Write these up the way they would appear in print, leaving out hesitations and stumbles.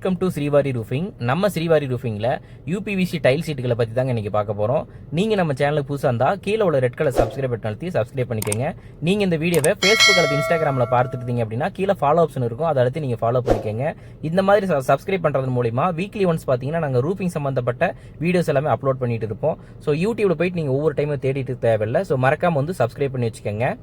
Welcome to Srivari roofing. நம்ம Srivari ரூஃபிங்கில் UPVC tail சீட்டுகளை பற்றி தாங்க இன்றைக்கி பார்க்க போகிறோம். நீங்கள் நம்ம சேனலுக்கு புதுசாக இருந்தால் கீழே உள்ள ரெட் கலர் சப்ஸ்கிரைப் பட்டன் அழுத்தி சப்ஸ்கிரைப் பண்ணிக்கோங்க. நீங்கள் இந்த வீடியோவை ஃபேஸ்புக் அல்லது இன்ஸ்டாகிராமில் பார்த்துட்டீங்க அப்படின்னா கீழே ஃபாலோ ஆப்ஷன் இருக்கும், அதை அடுத்து நீங்கள் ஃபாலோ பண்ணிக்கோங்க. இந்த மாதிரி சப்ஸ்கிரைப் பண்ணுறது மூலிமா வீக்லி ஒன்ஸ் பார்த்தீங்கன்னா நாங்கள் ரூஃபிங் சம்மந்தப்பட்ட வீடியோஸ் எல்லாமே அப்லோட் பண்ணிட்டு இருப்போம். ஸோ யூடியூப்ல போயிட்டு நீங்கள் ஒவ்வொரு டைமும் தேடிட்டு தேவையில்லை. ஸோ மறக்காமல் வந்து சப்ஸ்கிரைப் பண்ணி வச்சுக்கோங்க.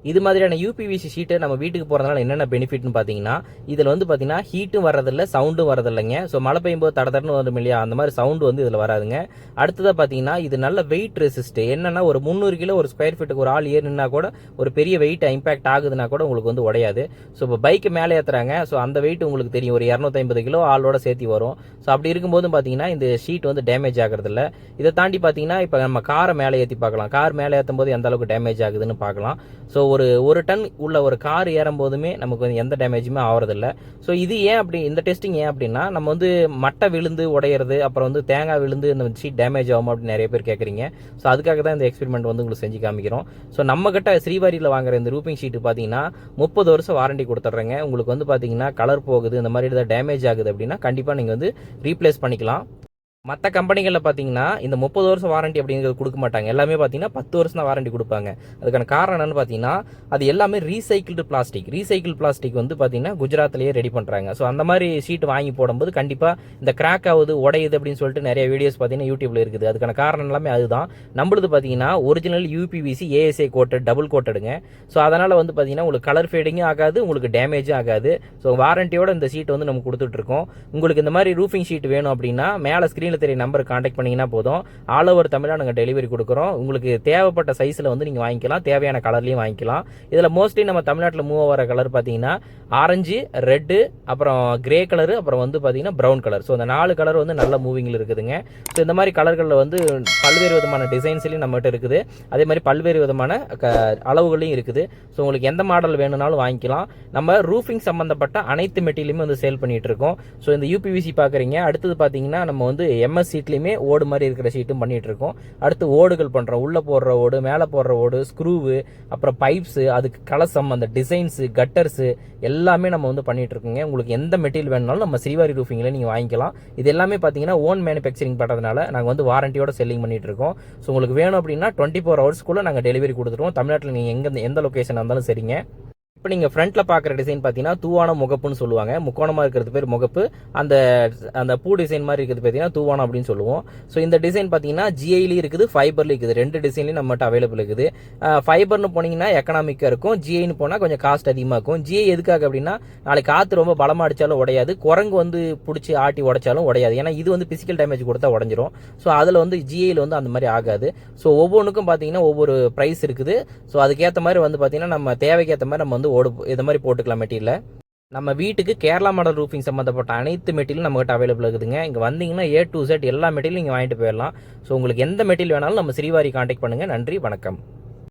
இது மாதிரியான யூபிவிசி ஷீட்டை நம்ம வீட்டுக்கு போகிறதுனால என்னென்ன பெனிஃபிட்னு பார்த்தீங்கன்னா, இதில் வந்து பார்த்தீங்கன்னா ஹீட்டும் வரதில்லை, சவுண்டும் வரதில்லைங்க. ஸோ மழை பெய்யும்போது தடன்னு வரும் இல்லையா, அந்த மாதிரி சவுண்டு வந்து இதில் வராதுங்க. அடுத்ததாக பார்த்தீங்கன்னா இது நல்ல வெயிட் ரெசிஸ்ட். என்னன்னா ஒரு 300 கிலோ ஒரு ஸ்கொயர் ஃபீட்டுக்கு ஒரு ஆள் ஏறினா கூட ஒரு பெரிய வெயிட் இம்பாக்ட் ஆகுதுன்னா கூட உங்களுக்கு வந்து உடையாது. ஸோ இப்போ பைக்கு மேலே ஏற்றுறாங்க, ஸோ அந்த வெயிட் உங்களுக்கு தெரியும், ஒரு 250 கிலோ ஆளோட சேர்த்து வரும். ஸோ அப்படி இருக்கும்போது பார்த்தீங்கன்னா இந்த ஷீட் வந்து டேமேஜ் ஆகிறதில்ல. இதை தாண்டி பார்த்தீங்கன்னா இப்போ நம்ம காரை மேலே ஏற்றி பார்க்கலாம். கார் மேலே ஏற்றும் போது எந்த அளவுக்கு டேமேஜ் ஆகுதுன்னு பார்க்கலாம். ஸோ ஒரு டன் உள்ள ஒரு கார் ஏறும் போதுமே நமக்கு வந்து எந்த டேமேஜுமே ஆகிறதில்ல. ஸோ இது ஏன் அப்படி, இந்த டெஸ்டிங் ஏன் அப்படின்னா, நம்ம வந்து மட்டை விழுந்து உடையிறது, அப்புறம் வந்து தேங்காய் விழுந்து இந்த ஷீட் டேமேஜ் ஆகும் அப்படின்னு நிறைய பேர் கேட்குறீங்க. ஸோ அதுக்காக தான் இந்த எக்ஸ்பெரிமெண்ட் வந்து உங்களுக்கு செஞ்சு காமிக்கிறோம். ஸோ நம்ம கிட்ட ஸ்ரீவாரியில் வாங்குற இந்த ரூஃபிங் ஷீட்டு பார்த்தீங்கன்னா 30 வருஷம் வாரண்டி கொடுத்துட்றேங்க. உங்களுக்கு வந்து பார்த்தீங்கன்னா கலர் போகுது, இந்த மாதிரி ஏதாவது டேமேஜ் ஆகுது அப்படின்னா கண்டிப்பாக நீங்கள் வந்து ரீப்ளேஸ் பண்ணிக்கலாம். மற்ற கம்பெனிகளில் பார்த்தீங்கன்னா இந்த 30 வருஷம் வாரண்டி அப்படிங்கிறது கொடுக்க மாட்டாங்க. எல்லாமே பார்த்தீங்கன்னா 10 வருஷம் தான் வாரண்டி கொடுப்பாங்க. அதுக்கான காரணம் என்னன்னு பார்த்தீங்கன்னா, அது எல்லாமே ரீசைக்கிள்டு பிளாஸ்டிக். ரீசைக்கிள் பிளாஸ்டிக் வந்து பார்த்தீங்கன்னா குஜராத்லேயே ரெடி பண்ணுறாங்க. ஸோ அந்த மாதிரி ஷீட் வாங்கி போடும்போது கண்டிப்பாக இந்த கிராக் ஆகுது, உடையுது அப்படின்னு சொல்லிட்டு நிறைய வீடியோஸ் பார்த்தீங்கன்னா யூடியூப்ல இருக்குது. அதுக்கான காரணம் எல்லாமே அதுதான். நம்மளுது பார்த்தீங்கன்னா original UPVC ASA coated, double கோட்டடுங்க. ஸோ அதனால் வந்து பார்த்தீங்கன்னா உங்களுக்கு கலர் ஃபேடிங்கும் ஆகாது, உங்களுக்கு டேமேஜும் ஆகாது. ஸோ வாரண்டியோட இந்த ஷீட் வந்து நம்ம கொடுத்துட்ருக்கோம். உங்களுக்கு இந்த மாதிரி ரூஃபிங் ஷீட் வேணும் அப்படின்னா மேலே ஸ்க்ரீனில் தெரிய நம்பர் கான்டாக்ட் பண்ணீங்கன்னா போதும். ஆல் ஓவர் தமிழா நாங்கள் டெலிவரி கொடுக்குறோம். உங்களுக்கு தேவைப்பட்ட சைஸில் வந்து நீங்கள் வாங்கிக்கலாம், தேவையான கலர்லையும் வாங்கிக்கலாம். இதில் மோஸ்ட்லி நம்ம தமிழ்நாட்டில் மூவ் ஆகிற கலர் பார்த்தீங்கன்னா ஆரஞ்சு, ரெட்டு, அப்புறம் கிரே கலரு, அப்புறம் வந்து பார்த்தீங்கன்னா ப்ரௌன் கலர். ஸோ அந்த 4 கலர் வந்து நல்ல மூவிங்கில் இருக்குதுங்க. ஸோ இந்த மாதிரி கலர்களில் வந்து பல்வேறு விதமான டிசைன்ஸ்லையும் நம்மகிட்ட இருக்குது. அதே மாதிரி பல்வேறு விதமான அளவுகளையும் இருக்குது. ஸோ உங்களுக்கு எந்த மாடல் வேணும்னாலும் வாங்கிக்கலாம். நம்ம ரூஃபிங் சம்மந்தப்பட்ட அனைத்து மெட்டீரியலுமே வந்து சேல் பண்ணிட்டு இருக்கோம். ஸோ இந்த யூபிவிசி பார்க்குறீங்க. அடுத்தது பார்த்தீங்கன்னா நம்ம வந்து எம்எஸ் ஷீட்லையுமே ஓடு மாதிரி இருக்கிற ஷீட்டும் பண்ணிட்டு இருக்கோம். அடுத்து ஓடுகள் பண்ணுறோம். உள்ளே போடுற ஓடு, மேலே போடுற ஓடு, ஸ்க்ரூவு, அப்புறம் பைப்ஸு, அதுக்கு கலசம், அந்த டிசைன்ஸு, கட்டர்ஸு எல்லாமே நம்ம வந்து பண்ணிட்டு இருக்கோங்க. உங்களுக்கு எந்த மெட்டீரியல் வேணுனாலும் நம்ம ஸ்ரீவாரி ரூஃபிங்கில் நீங்கள் வாங்கிக்கலாம். இது எல்லாமே பார்த்தீங்கன்னா ஓன் மேனுஃபேக்சரிங் பண்ணுறதுனால நாங்கள் வந்து வாரண்டியோட செல்லிங் பண்ணிட்டு இருக்கோம். ஸோ உங்களுக்கு வேணும் அப்படின்னா 24 ஹவர்ஸ்க்குள்ளே நாங்கள் டெலிவரி கொடுத்துருவோம். தமிழ்நாட்டில் நீங்கள் எந்த லொக்கேஷனாக இருந்தாலும் சரிங்க. இப்போ நீங்கள் ஃப்ரண்ட்டில் பார்க்குற டிசைன் பார்த்தீங்கன்னா தூவானம் முகப்புன்னு சொல்லுவாங்க. முக்கோணமாக இருக்கிறது பேர் முகப்பு. அந்த பூ டிசைன் மாதிரி இருக்கிறது பார்த்தீங்கன்னா தூவானம் அப்படின்னு சொல்லுவோம். ஸோ இந்த டிசைன் பார்த்தீங்கன்னா ஜிஐலையும் இருக்குது, ஃபைபர்லையும் இருக்குது. 2 டிசைன்லையும் நம்மகிட்ட அவைலபிள் இருக்குது. ஃபைபர்னு போனீங்கன்னா எக்கனாமிக்காக இருக்கும், ஜிஐன்னு போனால் கொஞ்சம் காஸ்ட் அதிகமாக இருக்கும். ஜிஐ எதுக்காக அப்படின்னா, நாளைக்கு காற்று ரொம்ப பலமாக அடித்தாலும் உடையாது, குரங்கு வந்து பிடிச்சி ஆட்டி உடைச்சாலும் உடையாது. ஏன்னா இது வந்து பிசிக்கல் டேமேஜ் கொடுத்தா உடஞ்சிரும். ஸோ அதில் வந்து ஜிஐயில் வந்து அந்த மாதிரி ஆகாது. ஸோ ஒவ்வொன்றுக்கும் பார்த்தீங்கன்னா ஒவ்வொரு ப்ரைஸ் இருக்குது. ஸோ அதுக்கேற்ற மாதிரி வந்து பார்த்தீங்கன்னா நம்ம தேவைக்கேற்ற மாதிரி நம்ம வந்து ஓடு இது மாதிரி போட்டுக்கலாம் மெட்டீரியல். நம்ம வீட்டுக்கு கேரளா மாடல் ரூஃபிங் சம்மந்தப்பட்ட அனைத்து மெட்டீரியலும் நம்மகிட்ட அவைலபிள் இருக்குதுங்க. இங்கே வந்தீங்கன்னா A to Z எல்லா மெட்டீரியலும் நீங்கள் வாங்கிட்டு போயிடலாம். ஸோ உங்களுக்கு எந்த மெட்டீரியல் வேணாலும் நம்ம ஸ்ரீவாரி கான்டாக்ட் பண்ணுங்கள். நன்றி, வணக்கம்.